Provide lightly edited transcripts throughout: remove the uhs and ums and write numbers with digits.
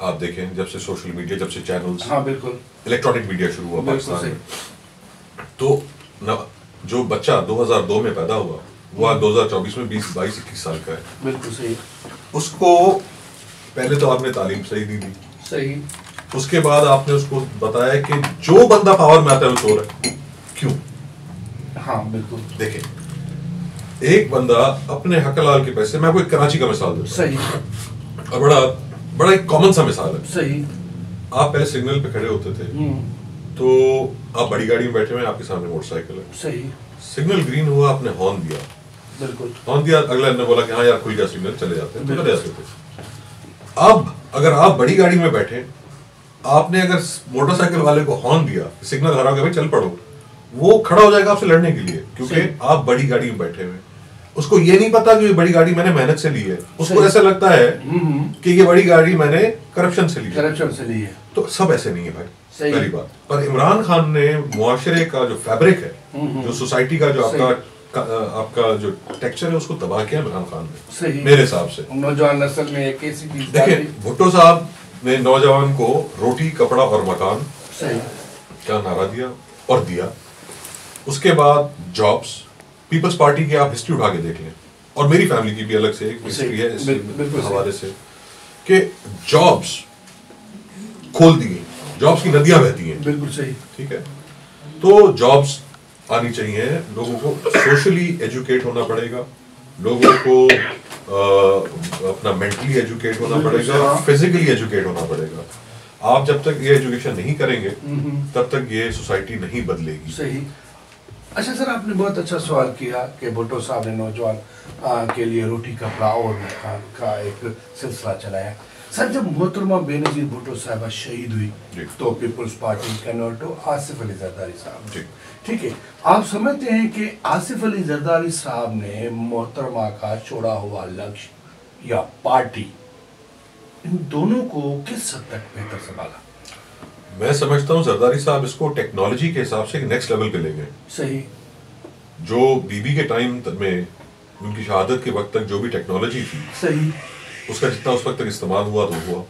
آپ دیکھیں جب سے سوشل میڈیا، جب سے چینلز، ہاں بالکل الیکٹرانک میڈیا شروع ہوا پاکستان میں، تو جو بچہ 2002 میں پیدا ہوا وہ آج 2024 میں 22-21 سال کا ہے. بالکل صحیح. اس کو پہلے تو آپ نے تعلیم صحیح نہیں دی، صحیح. اس کے بعد آپ نے اس کو بتایا کہ جو بندہ پاور میں آتا ہے وہ چور ہے. کیوں؟ ہاں بالکل. دیکھیں ایک بندہ اپنے حق حلال کے پیسے، میں آپ کو ایک کراچی کا مثال دیتا ہوں. صحیح. اور بڑا ایک کامن سا مثال ہے. صحیح. آپ پہلے سگنل پہ کھڑے ہوتے تھے تو آپ بڑی گاڑی میں بیٹھے ہوئے، آپ کے سامنے موٹر سائیکل ہے. صحیح. سگنل گرین ہوا، آپ نے ہارن دیا. بالکل. ہارن دیا، اگلا نے بولا کہ ہاں یار کھل گیا سگنل، چلے جاتے ہیں، چلے جاتے تھے. اب اگر آپ بڑی گاڑی میں بیٹھے، آپ نے اگر موٹر سائیکل والے کو ہارن دیا، سگنل ہرا کے بھائی چل پڑو، وہ کھڑا ہو جائے گا آپ سے لڑنے کے لیے، کیونکہ آپ بڑی گاڑی میں بیٹھے ہوئے. اس کو یہ نہیں پتا کہ یہ بڑی گاڑی میں نے محنت سے لی ہے، اس کو ایسا لگتا ہے کہ یہ بڑی گاڑی میں نے کرپشن سے لی ہے. تو سب ایسے نہیں ہے بھائی، پہلی بات. پر عمران خان نے معاشرے کا جو فیبرک ہے، جو سوسائٹی کا جو آپ کا جو ٹیکسچر ہے، اس کو تباہ کیا عمران خان نے میرے حساب سے. نوجوان نسل میں ایک ایسی چیز دیکھیں بھٹو صاحب نے نوجوان کو روٹی، کپڑا اور مکان کا نعرہ دیا اور دیا. اس کے بعد جابس، پیپلز پارٹی کی آپ ہسٹری اٹھا کے دیکھ لیں، اور میری فیملی کی بھی الگ سے ایک ہسٹری ہے اس حوالے سے، کہ جابس کھول دی گئی، جابس کی ندیاں بہتی ہیں. بالکل صحیح. ٹھیک ہے، تو جابس آنی چاہیے. لوگوں کو سوشلی ایجوکیٹ ہونا پڑے گا، لوگوں کو اپنا مینٹلی ایجوکیٹ ہونا پڑے گا، فزیکلی ایجوکیٹ ہونا پڑے گا. آپ جب تک یہ ایجوکیشن نہیں کریں گے تب تک یہ سوسائٹی نہیں بدلے گی. صحیح. اچھا سر، آپ نے بہت اچھا سوال کیا کہ بھٹو صاحب نے نوجوان کے لیے روٹی، کپڑا اور مکان کا ایک سلسلہ چلایا. سر جب محترمہ بے نظیر بھٹو صاحبہ شہید ہوئی تو پیپلز پارٹی کنورٹ ہو آصف علی زرداری صاحب. ٹھیک ہے، آپ سمجھتے ہیں کہ آصف علی زرداری صاحب نے محترمہ کا چھوڑا ہوا لکش یا پارٹی، ان دونوں کو کس حد تک بہتر سنبھالا؟ میں سمجھتا ہوں زرداری صاحب اس کو ٹیکنالوجی کے حساب سے ایک نیکسٹ لیول پہ لے گئے. صحیح. جو بی بی کے ٹائم میں ان کی شہادت کے وقت تک جو بھی ٹیکنالوجی تھی، صحیح، اس کا جتنا اس وقت تک استعمال ہوا تو ہوا.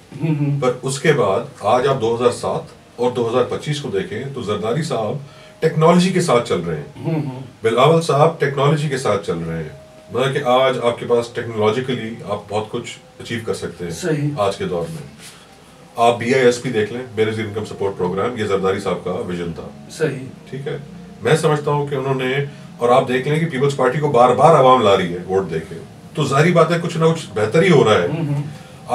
پر اس کے بعد آج آپ 2007 اور 2025 کو دیکھیں تو زرداری صاحب ٹیکنالوجی کے ساتھ چل رہے ہیں، بلاول صاحب ٹیکنالوجی کے ساتھ چل رہے ہیں. مطلب کہ آج آپ کے پاس ٹیکنالوجیکلی آپ بہت کچھ اچیو کر سکتے ہیں آج کے دور میں. آپ BISP دیکھ لیں، بے نظیر انکم سپورٹ پروگرام، یہ زرداری صاحب کا ویژن تھا. صحیح. ٹھیک ہے، میں سمجھتا ہوں کہ انہوں نے، اور آپ دیکھ لیں کہ پیپلز پارٹی کو بار بار عوام لا رہی ہے ووٹ دے کے، تو ظاہری بات ہے کچھ نہ کچھ بہتر ہی ہو رہا ہے.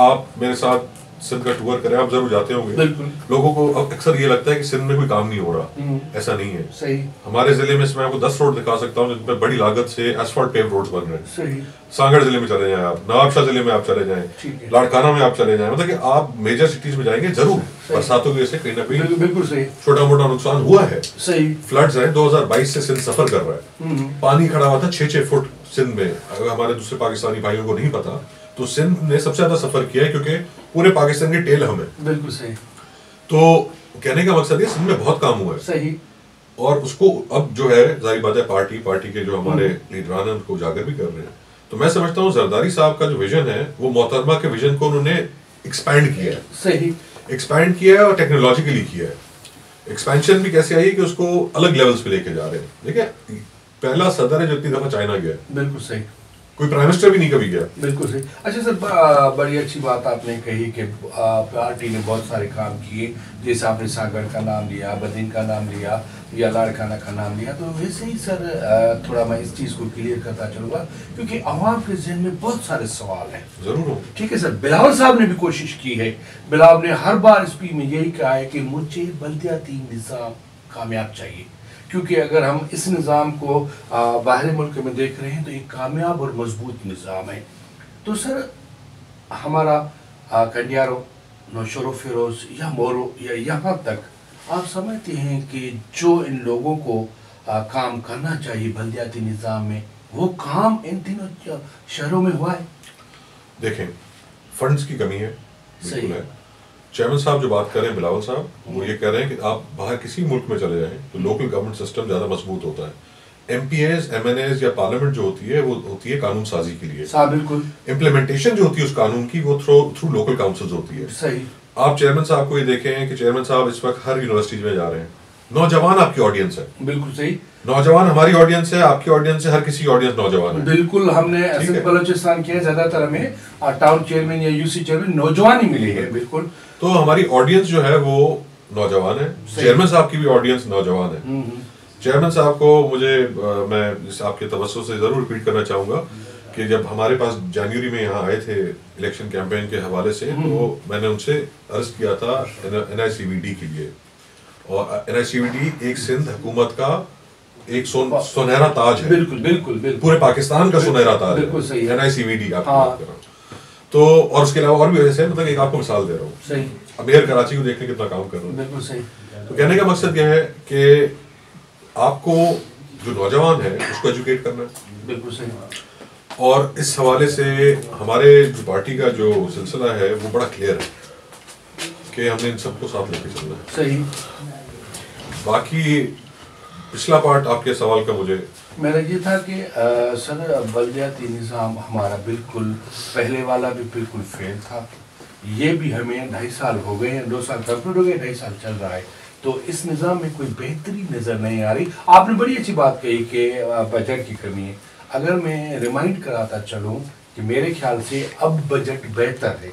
آپ میرے ساتھ سندھ کا ٹور کریں، آپ ضرور جاتے ہوں گے. لوگوں کو اب اکثر یہ لگتا ہے کہ سندھ میں کوئی کام نہیں ہو رہا، ایسا نہیں ہے. صحیح. ہمارے ضلع میں میں آپ کو 10 روڈ دکھا سکتا ہوں جن پہ بڑی لاگت سے ایسفالٹ پیو روڈز بن رہے ہیں. صحیح. سانگڑ ضلع میں چلے جائیں، آپ نواب شاہ ضلع میں آپ چلے جائیں، لاڑکانہ میں آپ چلے جائیں، مطلب کہ آپ میجر سٹیز میں جائیں گے ضرور برساتوں کی وجہ سے کہیں نہ کہیں بالکل صحیح چھوٹا موٹا نقصان ہوا ہے. صحیح. فلڈز ہیں، 2022 سے سندھ سفر کر رہا ہے. پانی کھڑا ہوا تھا 6-6 فٹ سندھ میں. اگر ہمارے دوسرے پاکستانی بھائیوں کو نہیں پتا تو سندھ نے سب سے زیادہ سفر کیا ہے، کیونکہ پورے پاکستان کے ٹیل ہم ہیں. بالکل صحیح. تو کہنے کا مقصد یہ سندھ میں بہت کام ہوا ہے. صحیح. اور اس کو اب جو ہے ظاہر بات ہے پارٹی کے جو ہمارے لیڈران ہیں ان کو اجاگر بھی کر رہے ہیں. تو میں سمجھتا ہوں زرداری صاحب کا جو ویژن ہے وہ محترمہ کے ویژن کو انہوں نے ایکسپینڈ کیا ہے. صحیح. ایکسپینڈ کیا ہے اور ٹیکنالوجیکلی کیا ہے. ایکسپینشن بھی کیسے آئی کہ اس کو الگ لیولز پہ لے کے جا رہے ہیں. دیکھیں پہلا صدر ہے جو اتنی دفعہ چائنا گیا ہے. بالکل صحیح. کوئی پرائم منسٹر بھی نہیں کبھی گیا. بالکل صحیح. اچھا سر، بڑی اچھی بات آپ نے کہی کہ پارٹی نے بہت سارے کام کیے، جیسے آپ نے سانگڑ کا نام لیا، بدین کا نام لیا یا لاڑکانہ کا نام لیا. تو ویسے ہی سر تھوڑا میں اس چیز کو کلیئر کرتا چلوں گا کیونکہ عوام کے ذہن میں بہت سارے سوال ہیں. ضرور. ٹھیک ہے سر، بلاول صاحب نے بھی کوشش کی ہے. بلاول نے ہر بار اس پی میں یہی کہا ہے کہ مجھے بلدیاتی نظام کامیاب چاہیے، کیونکہ اگر ہم اس نظام کو باہر ملک میں دیکھ رہے ہیں تو ایک کامیاب اور مضبوط نظام ہے. تو سر ہمارا کنڈیارو، نوشہرو فیروز یا مورو یا یہاں تک آپ سمجھتے ہیں کہ جو ان لوگوں کو کام کرنا چاہیے بلدیاتی نظام میں، وہ کام ان تینوں شہروں میں ہوا ہے؟ دیکھیں فنڈز کی کمی ہے، بالکل ہے. چیئرمین صاحب جو بات کر رہے ہیں بلاول صاحب، وہ یہ کہہ رہے ہیں کہ آپ باہر کسی ملک میں چلے جائیں تو لوکل گورنمنٹ سسٹم زیادہ مضبوط ہوتا ہے. MPAs MNAs یا پارلیمنٹ جو ہوتی ہے وہ ہوتی ہے قانون سازی کے لیے. بالکل. امپلیمنٹیشن جو ہوتی ہے اس قانون کی وہ تھرو لوکل کاؤنسلز ہوتی ہے. صحیح. آپ چیئرمین صاحب کو یہ دیکھیں کہ چیئرمین صاحب اس وقت ہر یونیورسٹی میں جا رہے ہیں. نوجوان آپ کی آڈینس ہے. بالکل صحیح. نوجوان ہماری آڈینس ہے, آپ کی آڈینس ہے, ہر کسی کی آڈینس نوجوان ہے. بالکل. ہم نے ایسے بلوچستان کے زیادہ تر ہمیں ٹاؤن چیئرمین یا یو سی چیئرمین نوجوان ہی ملے ہیں. بالکل. تو ہماری آڈینس جو ہے وہ نوجوان ہے. چیئرمین صاحب کی بھی آڈینس نوجوان ہے. چیئرمین صاحب کو مجھے میں آپ کے توسط سے ضرور ریپیٹ کرنا چاہوں گا کہ جب ہمارے پاس جنوری میں یہاں آئے تھے الیکشن کیمپین کے حوالے سے, تو میں نے ان سے عرض کیا تھا NICVD کے لیے. اور NICVD ایک سندھ حکومت کا ایک سنہرا تاج ہے. بالکل بالکل بالکل. پورے پاکستان کا سنہرا تاج ہے. بالکل صحیح. NICVD آپ کو بات کر رہا ہوں. تو اور اس کے علاوہ اور بھی ویسے مطلب ایک آپ کو مثال دے رہا ہوں. صحیح. اب میئر کراچی کو دیکھنے کتنا کام کر رہا ہوں. بالکل صحیح. تو کہنے کا مقصد یہ ہے کہ آپ کو جو نوجوان ہے اس کو ایجوکیٹ کرنا ہے. بالکل صحیح. اور اس حوالے سے ہمارے جو پارٹی کا جو سلسلہ ہے وہ بڑا کلیئر ہے کہ ہم نے ان سب کو ساتھ لے کے چلنا ہے. صحیح. باقی پچھلا پارٹ آپ کے سوال کا مجھے میرا یہ تھا کہ سر بلدیاتی نظام ہمارا بالکل پہلے والا بھی بالکل فیل تھا. یہ بھی ہمیں 2.5 سال ہو گئے ہیں, 2 سال کمپلیٹ ہو گئے, 2.5 سال چل رہا ہے. تو اس نظام میں کوئی بہتری نظر نہیں آ رہی. آپ نے بڑی اچھی بات کہی کہ بجٹ کی کمی ہے. اگر میں ریمائنڈ کراتا چلوں کہ میرے خیال سے اب بجٹ بہتر ہے,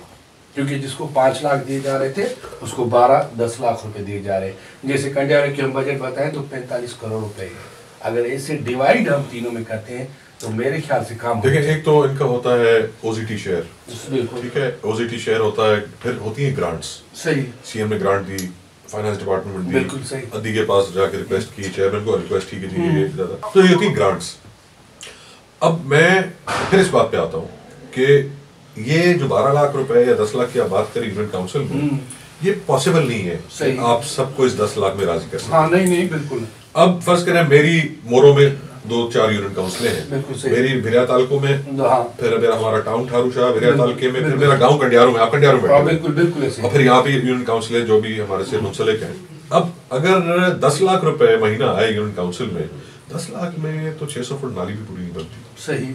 کیونکہ جس کو 5 لاکھ دیے جا رہے تھے اس کو 10 لاکھ روپے دیے جا رہے ہیں. جیسے کنڈیارے کی ہم بجٹ بتائیں تو 45 کروڑ روپے ہے. اگر ایسے ڈیوائیڈ ہم تینوں میں کرتے ہیں تو میرے خیال سے کام دیکھیں. ایک تو ان کا ہوتا ہے OZT شیئر. بالکل ٹھیک ہے, OZT شیئر ہوتا ہے. پھر ہوتی ہیں گرانٹس. صحیح. CM نے گرانٹ دی, فائنانس ڈپارٹمنٹ دی, بالکل صحیح. ادی کے پاس جا کے ریکویسٹ کی, چیئرمین کو ریکویسٹ کی کہ جی یہ زیادہ, تو یہ ہوتی ہیں گرانٹس. اب میں پھر اس بات پہ آتا ہوں کہ یہ جو 12 لاکھ روپے یا 10 لاکھ کی آپ بات کریں یونین کاؤنسل میں, یہ پاسبل نہیں ہے کہ آپ سب کو اس 10 لاکھ میں راضی کر سکیں. ہاں نہیں بالکل. اب فرض کریں میری مورو میں 2-4 یونین کاؤنسلیں ہیں, میری بھریا تعلقوں میں, پھر میرا ہمارا ٹاؤن ٹھارو شاہ بھریا تعلقے میں, پھر میرا گاؤں کنڈیاروں میں, آپ کنڈیاروں میں, بالکل بالکل, اور پھر یہاں پہ یونین کاؤنسلیں جو بھی ہمارے سے منسلک ہیں. اب اگر 10 لاکھ روپے مہینہ آئے یونین کاؤنسل میں, 10 لاکھ میں تو 600 فٹ نالی بھی پوری نہیں بنتی. صحیح.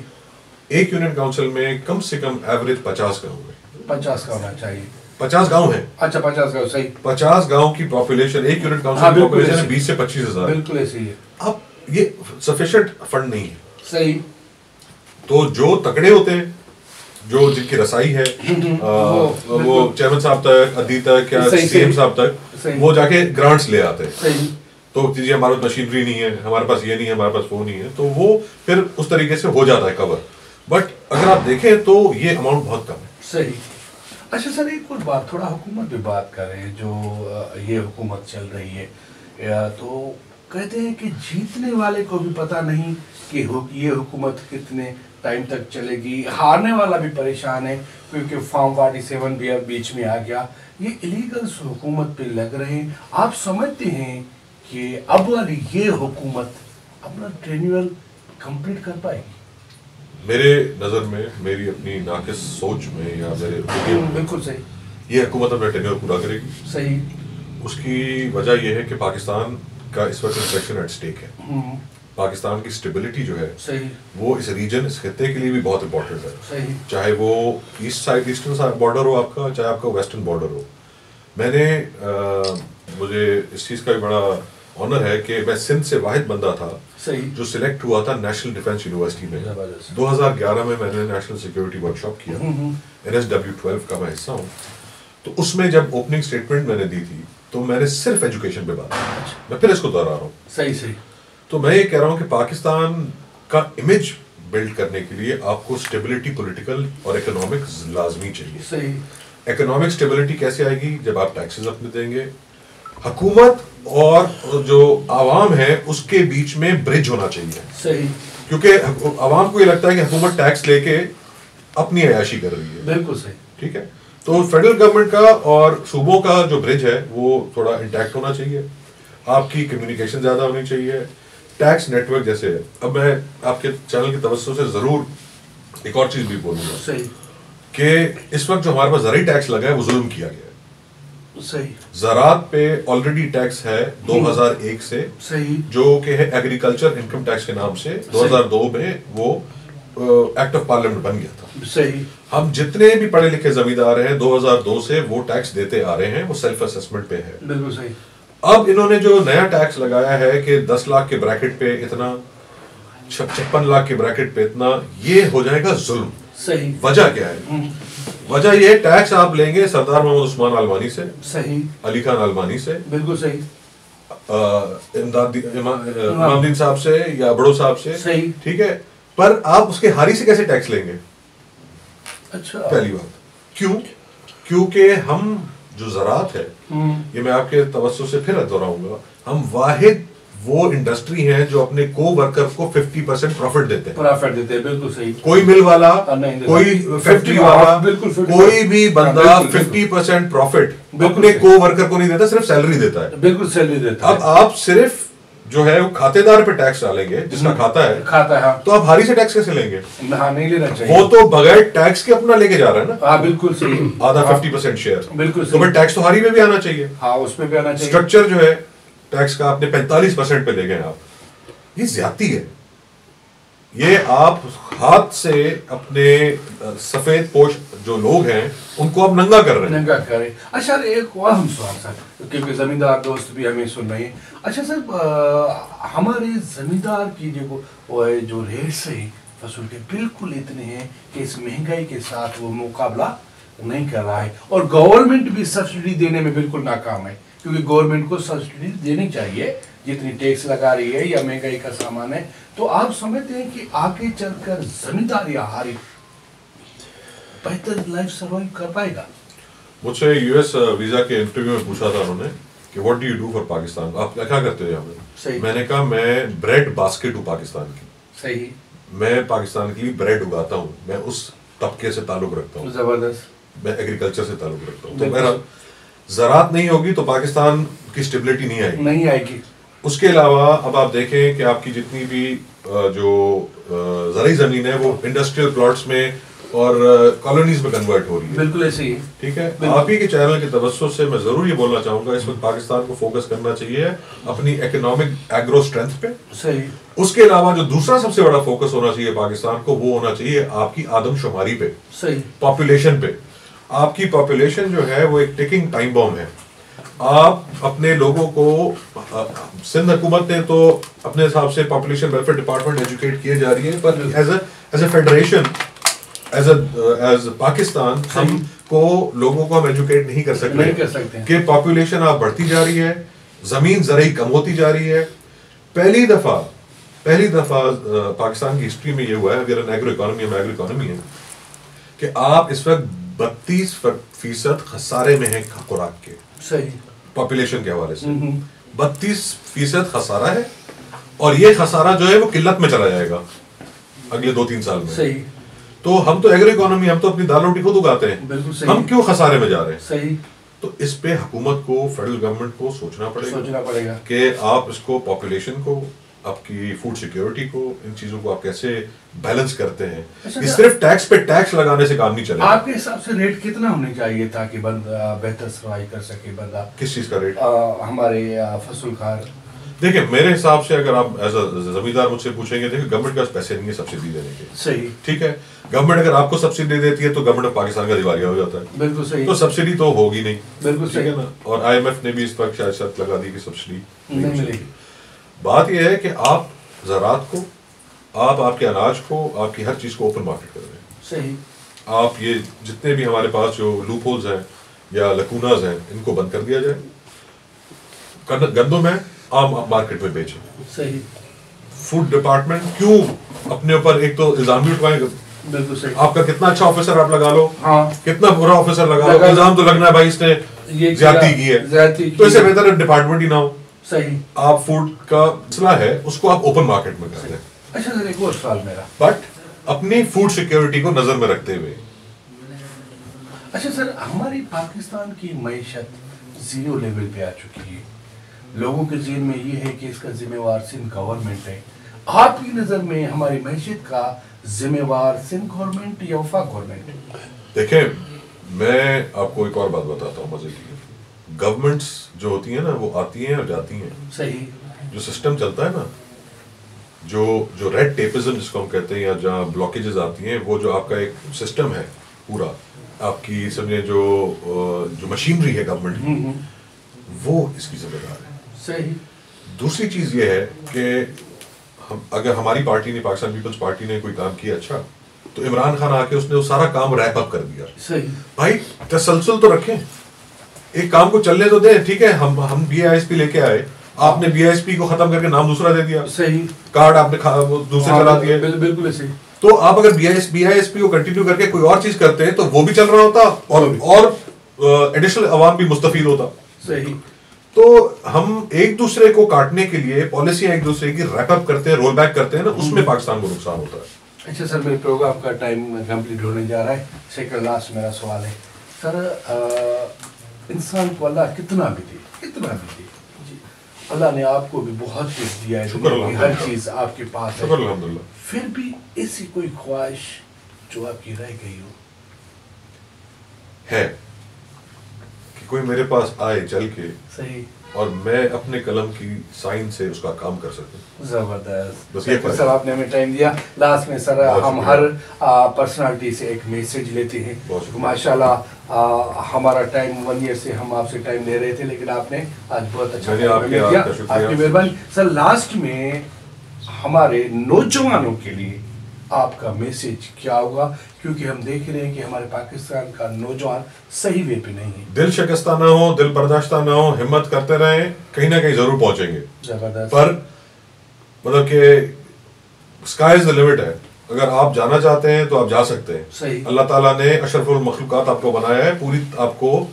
ایک یونین کاؤنسل میں کم سے کم ایوریج 50 گاؤں ہے. 50 کا ہونا چاہیے. 50 گاؤں ہیں. اچھا 50 گاؤں. صحیح. 50 گاؤں کی پاپولیشن, ایک یونین کاؤنسل کی پاپولیشن ہے 20 سے 25 ہزار. بالکل ایسے ہی ہے. اب یہ سفیشینٹ فنڈ نہیں ہے. صحیح. تو جو تکڑے ہوتے ہیں, جو جن کی رسائی ہے, وہ چیئرمین صاحب تک, ادی تک, یا CM صاحب تک, وہ جا کے گرانٹس لے آتے ہیں. صحیح. تو جی ہمارے پاس مشینری نہیں ہے, ہمارے پاس یہ نہیں ہے, ہمارے پاس وہ نہیں ہے, تو وہ پھر اس طریقے سے ہو جاتا ہے کور. بٹ اگر آپ دیکھیں تو یہ اماؤنٹ بہت کم ہے. صحیح. اچھا سر ایک اور بات, تھوڑا حکومت بھی بات کر رہے ہیں, جو یہ حکومت چل رہی ہے, تو کہتے ہیں کہ جیتنے والے کو بھی پتہ نہیں کہ یہ حکومت کتنے ٹائم تک چلے گی. ہارنے والا بھی پریشان ہے کیونکہ فارم 47 بھی اب بیچ میں آ گیا. یہ ایلیگلز حکومت پہ لگ رہے ہیں. آپ سمجھتے ہیں کہ اب والی یہ حکومت اپنا ٹرینیول کمپلیٹ کر پائے گی؟ میرے نظر میں, میری اپنی ناقص سوچ میں, یا میرے بالکل صحیح, یہ حکومت اپنا ٹینیور پورا کرے گی. صحیح. اس کی وجہ یہ ہے کہ پاکستان کا اس وقت انفیکشن ایٹ سٹیک ہے. پاکستان کی سٹیبلٹی جو ہے صحیح, وہ اس ریجن, اس خطے کے لیے بھی بہت امپورٹنٹ ہے. صحیح. چاہے وہ ایسٹ سائڈ, ایسٹرن بارڈر ہو آپ کا, چاہے آپ کا ویسٹرن بارڈر ہو. میں نے مجھے اس چیز کا بھی بڑا آنر ہے کہ میں سندھ سے واحد بندہ تھا جو سلیکٹ ہوا تھا نیشنل ڈیفنس یونیورسٹی میں. 2011 میں نے نیشنل سیکیورٹی ورک شاپ کیا, NSW-12 کا میں حصہ ہوں. تو اس میں جب اوپننگ سٹیٹمنٹ میں نے دی تھی تو میں نے صرف ایجوکیشن پہ بات کی. میں پھر اس کو دوہرا رہا ہوں. صحیح صحیح. تو میں یہ کہہ رہا ہوں کہ پاکستان کا امیج بلڈ کرنے کے لیے آپ کو اسٹیبلٹی پولیٹیکل اور اکنامک لازمی چاہیے. صحیح. اکنامک اسٹیبلٹی کیسے آئے گی؟ جب آپ ٹیکسز اپنے دیں گے. حکومت اور جو عوام ہے اس کے بیچ میں برج ہونا چاہیے. صحیح. کیونکہ عوام کو یہ لگتا ہے کہ حکومت ٹیکس لے کے اپنی عیاشی کر رہی ہے. بالکل صحیح. ٹھیک ہے. تو فیڈرل گورنمنٹ کا اور صوبوں کا جو برج ہے وہ تھوڑا انٹیکٹ ہونا چاہیے. آپ کی کمیونیکیشن زیادہ ہونی چاہیے. ٹیکس نیٹ ورک جیسے, اب میں آپ کے چینل کی توسط سے ضرور ایک اور چیز بھی بولوں گا. صحیح. کہ اس وقت جو ہمارے پاس زرعی ٹیکس لگا ہے وہ ظلم کیا گیا ہے. صحیح. زراعت پہ آلریڈی ٹیکس ہے 2001 سے, صحیح, جو کہ ہے ایگریکلچر انکم ٹیکس کے نام سے. 2002 میں وہ ایکٹ آف پارلیمنٹ بن گیا تھا. صحیح. ہم جتنے بھی پڑھے لکھے زمیندار ہیں 2002 سے وہ ٹیکس دیتے آ رہے ہیں, وہ سیلف اسسمنٹ پہ ہے. بالکل صحیح. اب انہوں نے جو نیا ٹیکس لگایا ہے کہ 10 لاکھ کے بریکٹ پہ اتنا, 56 لاکھ کے بریکٹ پہ اتنا, یہ ہو جائے گا ظلم. صحیح. وجہ کیا ہے؟ وجہ یہ ٹیکس آپ لیں گے سردار محمد عثمان آلوانی سے, صحیح, علی خان آلوانی سے, بالکل صحیح, امام الدین صاحب سے یا بڑو صاحب سے, صحیح, ٹھیک ہے, پر آپ اس کے ہاری سے کیسے ٹیکس لیں گے؟ اچھا, پہلی بات کیوں؟ کیونکہ ہم جو زراعت ہے, یہ میں آپ کے توسط سے پھر دہراؤں گا, ہم واحد وہ انڈسٹری ہیں جو اپنے کو ورکر کو 50% پروفٹ دیتے ہیں. پروفٹ دیتے ہیں, بالکل صحیح. کوئی مل والا, کوئی فیکٹری والا, کوئی بھی بندہ 50% پروفٹ اپنے کو ورکر کو نہیں دیتا, صرف سیلری دیتا ہے. بالکل سیلری دیتا ہے. اب آپ صرف جو ہے وہ کھاتے دار پہ ٹیکس ڈالیں گے, جس کا کھاتا ہے, تو آپ ہاری سے ٹیکس کیسے لیں گے؟ ہاں, نہیں لینا چاہیے. وہ تو بغیر ٹیکس کے اپنا لے کے جا رہا ہے نا. ہاں, بالکل صحیح. آدھا 50% شیئر. بالکل تو پھر ٹیکس تو ہاری میں بھی آنا چاہیے. ہاں, اس پہ بھی آنا چاہیے. اسٹرکچر جو ہے ٹیکس کا آپ نے 45% پہ لے گئے آپ, یہ زیادتی ہے. یہ آپ ہاتھ سے اپنے سفید پوش جو لوگ ہیں ان کو آپ ننگا کر رہے ہیں. ننگا کریں. اچھا, ایک اور ہم سوال سر, کیونکہ زمیندار دوست بھی ہمیں سن رہے ہیں. اچھا سر, ہمارے زمیندار کی جو ریٹس ہیں فصل کے بالکل اتنے ہیں کہ اس مہنگائی کے ساتھ وہ مقابلہ نہیں کر رہا ہے, اور گورنمنٹ بھی سبسڈی دینے میں بالکل ناکام ہے, کیونکہ گورنمنٹ کو سبسڈی دینی چاہیے جتنی ٹیکس لگا رہی ہے یا مہنگائی کا سامان ہے. تو آپ سمجھتے ہیں کہ آگے چل کر زمیندار یا ہاری بہتر لائف سروائیو کر پائے گا؟ مجھ سے یو ایس ویزا کے انٹرویو میں پوچھا تھا انہوں نے کہ what do you do for Pakistan, آپ کیا کرتے ہو یہاں پہ؟ میں نے کہا میں بریڈ باسکٹ ہوں پاکستان کی. صحیح. میں پاکستان کے لیے بریڈ اگاتا ہوں, میں اس طبقے سے تعلق رکھتا ہوں. زبردست. میں ایگریکلچر سے تعلق رکھتا ہوں. تو میرا زراعت نہیں ہوگی تو پاکستان کی اسٹیبلٹی نہیں آئے گی. اس کے علاوہ اب آپ دیکھیں کہ آپ کی جتنی بھی جو زرعی زمین ہے وہ انڈسٹریل پلاٹس میں اور کالونیز میں کنورٹ ہو رہی ہے. بالکل ایسے ہی. ٹھیک ہے, آپ ہی کے چینل کے توسط سے میں ضرور یہ بولنا چاہوں گا, اس وقت پاکستان کو فوکس کرنا چاہیے اپنی اکنامک ایگرو اسٹرینتھ پہ. صحیح. اس کے علاوہ جو دوسرا سب سے بڑا فوکس ہونا چاہیے پاکستان کو, وہ ہونا چاہیے آپ کی آدم شماری پہ. صحیح. پاپولیشن پہ. آپ کی پاپولیشن جو ہے وہ ایک ٹکنگ ٹائم بام ہے. آپ اپنے لوگوں کو, سندھ حکومت نے تو اپنے حساب سے پاپولیشن ویلفیئر ڈپارٹمنٹ ایجوکیٹ کیے جا رہی ہے, پر as a federation, as Pakistan ہم کو لوگوں کو ہم ایجوکیٹ نہیں کر سکتے کہ پاپولیشن آپ بڑھتی جا رہی ہے, زمین زرعی کم ہوتی جا رہی ہے. پہلی دفعہ پاکستان کی ہسٹری میں یہ ہوا ہے, اگر ایگرو اکانومی ہے, کہ آپ اس وقت 32% خسارے میں ہیں خوراک کے. صحیح. پاپولیشن کے حوالے سے 32% خسارہ ہے, اور یہ خسارہ جو ہے وہ قلت میں چلا جائے گا اگلے 2-3 سال میں. صحیح. تو ہم تو ایگرو اکانومی, ہم تو اپنی دال روٹی خود اگاتے ہیں, ہم کیوں خسارے میں جا رہے ہیں؟ صحیح. تو اس پہ حکومت کو, فیڈرل گورنمنٹ کو سوچنا پڑے گا کہ آپ اس کو پاپولیشن کو, آپ کی فوڈ سیکیورٹی کو, ان چیزوں کو آپ کیسے بیلنس کرتے ہیں. یہ صرف ٹیکس پہ ٹیکس لگانے سے کام نہیں چلے گا. آپ کے حساب سے ریٹ کتنا ہونے چاہیے تاکہ بندہ بہتر سروائیو کر سکے؟ بندہ کس چیز کا ریٹ؟ ہمارے فصل کار. دیکھیں میرے حساب سے اگر آپ ایز اے زمیندار مجھ سے پوچھیں گے, دیکھیں گورنمنٹ کے پاس پیسے نہیں ہے سبسڈی دینے کے. صحیح. ٹھیک ہے, گورنمنٹ اگر آپ کو سبسڈی دیتی ہے تو گورنمنٹ آف پاکستان کا دیوالیہ ہو جاتا ہے. بالکل صحیح. تو سبسڈی تو ہوگی نہیں. بالکل ٹھیک ہے نا, اور آئی ایم ایف نے بھی اس وقت شاید شرط لگا دی کہ سبسڈی نہیں ملے گی. بات یہ ہے کہ آپ زراعت کو, آپ کے اناج کو, آپ کی ہر چیز کو اوپن مارکیٹ کر رہے ہیں. صحیح. آپ یہ جتنے بھی ہمارے پاس جو لوپ ہولز ہیں یا لکوناز ہیں, ان کو بند کر دیا جائے. گندم ہے عام مارکیٹ میں بیچیں. صحیح. فوڈ ڈپارٹمنٹ کیوں اپنے اوپر ایک تو الزام بھی اٹھوائے گا. بالکل صحیح. آپ کا کتنا اچھا آفیسر آپ لگا لو, ہاں, کتنا برا آفیسر لگا لو, الزام تو لگنا ہے بھائی اس نے زیادتی کی ہے, تو اس سے بہتر ہے ڈپارٹمنٹ ہی نہ ہو. صحیح. آپ فوڈ کا مسئلہ ہے اس کو آپ اوپن مارکیٹ میں کر دیں. اچھا سر, ایک اور سوال میرا, بٹ اپنی فوڈ سیکیورٹی کو نظر میں رکھتے ہوئے. اچھا سر, ہماری پاکستان کی معیشت زیرو لیول پہ آ چکی ہے. لوگوں کے ذہن میں یہ ہے کہ اس کا ذمہ وار سندھ گورنمنٹ ہے. آپ کی نظر میں ہماری معیشت کا ذمہ وار سندھ گورنمنٹ یا وفاق گورنمنٹ؟ دیکھیں میں آپ کو ایک اور بات بتاتا ہوں مزے کی. گورنمنٹس جو ہوتی ہیں نا وہ آتی ہیں اور جاتی ہیں. صحیح. جو سسٹم چلتا ہے نا جو ریڈ ٹیپزم جس کو ہم کہتے ہیں یا جہاں بلاکیجز آتی ہیں، وہ جو آپ کا ایک سسٹم ہے پورا، آپ کی سمجھے جو مشینری ہے گورنمنٹ کی، وہ اس کی ذمہ دار ہے. صحیح. دوسری چیز یہ ہے کہ اگر ہماری پارٹی نے، پاکستان پیپلز پارٹی نے کوئی کام کیا اچھا، تو عمران خان آ کے اس نے وہ سارا کام ریپ اپ کر دیا. صحیح. بھائی تسلسل تو رکھیں، ایک کام کو چلنے تو دیں. ٹھیک ہے، ہم بی آئی ایس پی لے کے آئے، آپ نے بی آئی ایس پی کو ختم کر کے نام دوسرا دے دیا. صحیح. کارڈ آپ نے دوسرے چلا دیا. بالکل صحیح. تو آپ اگر بی آئی ایس پی کو کنٹینیو کر کے کوئی اور چیز کرتے ہیں تو وہ بھی چل رہا ہوتا اور ایڈیشنل عوام بھی مستفید ہوتا. صحیح. تو ہم ایک دوسرے کو کاٹنے کے لیے پالیسیاں ایک دوسرے کی ریپ اپ کرتے ہیں، رول بیک کرتے ہیں نا، اس میں پاکستان کو نقصان ہوتا ہے. اچھا سر، میرے پروگرام کا ٹائم کمپلیٹ ہونے جا رہا ہے. سیکنڈ لاسٹ میرا سوال ہے سر، انسان کو اللہ کتنا بھی دے، اللہ نے آپ کو بھی بہت کچھ دیا ہے، ہر چیز آپ کے پاس ہے، الحمدللہ، پھر بھی ایسی کوئی خواہش جو آپ کی رہ گئی ہو؟ ہے کہ کوئی میرے پاس آئے چل کے، صحیح، اور میں اپنے قلم کی سائن سے اس کا کام کر سکوں. زبردست. بس یہ سر آپ نے ہمیں ٹائم دیا. لاسٹ میں سر ہم ہر پرسنالٹی سے ایک میسج لیتے ہیں. ماشاء اللہ ہمارا ٹائم 1 ایئر سے ہم آپ سے ٹائم لے رہے تھے، لیکن آپ نے آج بہت اچھا دیا. آپ کی مہربانی. سر لاسٹ میں ہمارے نوجوانوں کے لیے آپ کا میسج کیا ہوگا؟ کیونکہ ہم دیکھ رہے ہیں کہ ہمارے پاکستان کا نوجوان صحیح وے پہ نہیں ہے. دل شکستہ نہ ہو، دل برداشتہ نہ ہو، ہمت کرتے رہیں، کہیں نہ کہیں ضرور پہنچیں گے. زبردست. پر مطلب کہ اسکائی از دا لمٹ ہے. اگر آپ جانا چاہتے ہیں تو آپ جا سکتے ہیں. صحیح. اللہ تعالیٰ نے اشرف المخلوقات آپ کو بنایا ہے، پوری آپ کو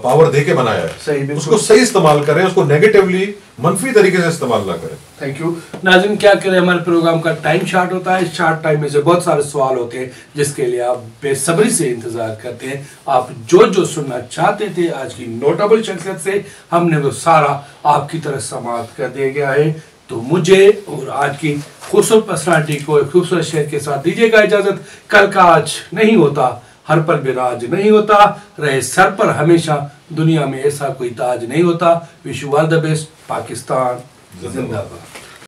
پاور دے کے بنایا ہے. صحیح. اس کو صحیح استعمال کریں، اس کو نیگیٹیولی منفی طریقے سے استعمال نہ کریں. Thank you. ناظرین کیا کریں، ہمارے پروگرام کا ٹائم شارٹ ہوتا ہے. شارٹ ٹائم میں سے بہت سارے سوال ہوتے ہیں جس کے لیے آپ بے صبری سے انتظار کرتے ہیں. آپ جو سننا چاہتے تھے آج کی نوٹیبل شخصیت سے ہم نے وہ سارا آپ کی طرف سماعت کر دیا گیا ہے. تو مجھے اور آج کی خوبصورت پرسنالٹی کو ایک خوبصورت شعر کے ساتھ دیجیے گا اجازت. کل کا آج نہیں ہوتا، ہر پر براج نہیں ہوتا، رہے سر پر ہمیشہ، دنیا میں ایسا کوئی تاج نہیں ہوتا. Wish you all the best. Pakistan زندہ باد.